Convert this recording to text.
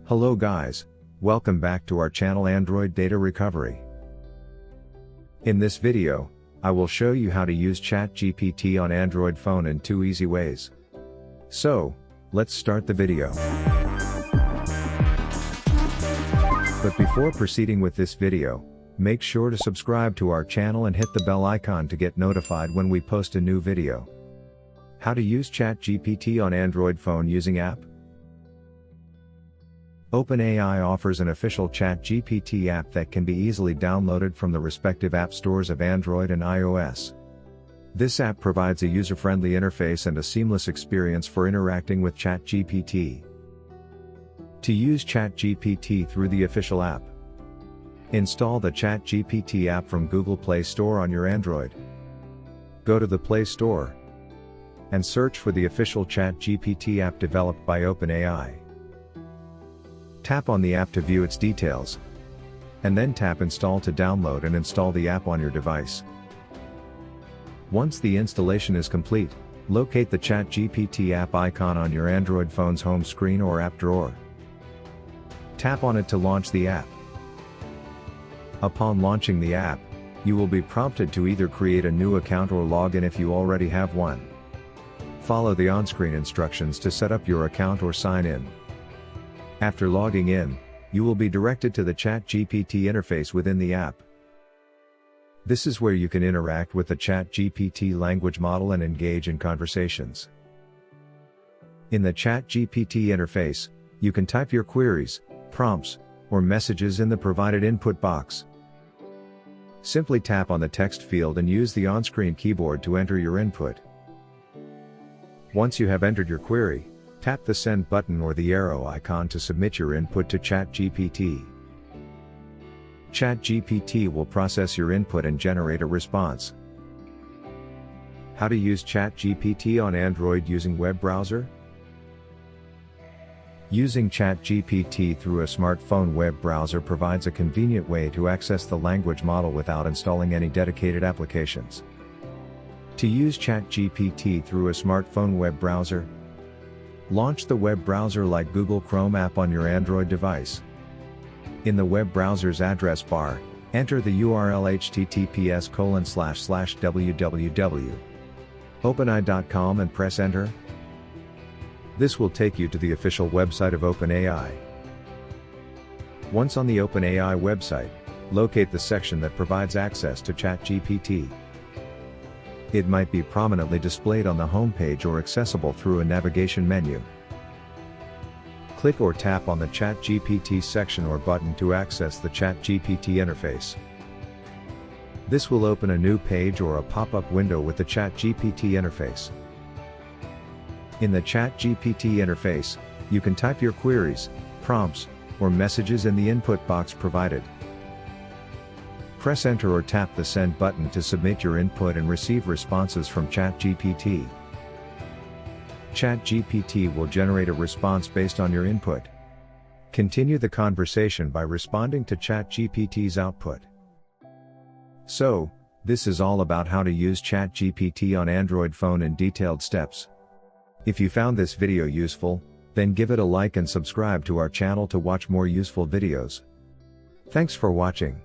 Hello guys, welcome back to our channel Android Data Recovery. In this video, I will show you how to use ChatGPT on Android phone in 2 easy ways. So, let's start the video. But before proceeding with this video, make sure to subscribe to our channel and hit the bell icon to get notified when we post a new video. How to use ChatGPT on Android phone using app? OpenAI offers an official ChatGPT app that can be easily downloaded from the respective app stores of Android and iOS. This app provides a user-friendly interface and a seamless experience for interacting with ChatGPT. To use ChatGPT through the official app, install the ChatGPT app from Google Play Store on your Android. Go to the Play Store and search for the official ChatGPT app developed by OpenAI. Tap on the app to view its details, and then tap Install to download and install the app on your device. Once the installation is complete, locate the ChatGPT app icon on your Android phone's home screen or app drawer. Tap on it to launch the app. Upon launching the app, you will be prompted to either create a new account or log in if you already have one. Follow the on-screen instructions to set up your account or sign in. After logging in, you will be directed to the ChatGPT interface within the app. This is where you can interact with the ChatGPT language model and engage in conversations. In the ChatGPT interface, you can type your queries, prompts, or messages in the provided input box. Simply tap on the text field and use the on-screen keyboard to enter your input. Once you have entered your query, tap the Send button or the arrow icon to submit your input to ChatGPT. ChatGPT will process your input and generate a response. How to use ChatGPT on Android using web browser? Using ChatGPT through a smartphone web browser provides a convenient way to access the language model without installing any dedicated applications. To use ChatGPT through a smartphone web browser, launch the web browser like Google Chrome app on your Android device. In the web browser's address bar, enter the URL https://www.openai.com and press enter. This will take you to the official website of OpenAI. Once on the OpenAI website, locate the section that provides access to ChatGPT. It might be prominently displayed on the home page or accessible through a navigation menu. Click or tap on the ChatGPT section or button to access the ChatGPT interface. This will open a new page or a pop-up window with the ChatGPT interface. In the ChatGPT interface, you can type your queries, prompts, or messages in the input box provided. Press enter or tap the send button to submit your input and receive responses from ChatGPT. ChatGPT will generate a response based on your input. Continue the conversation by responding to ChatGPT's output. So, this is all about how to use ChatGPT on Android phone in detailed steps. If you found this video useful, then give it a like and subscribe to our channel to watch more useful videos. Thanks for watching.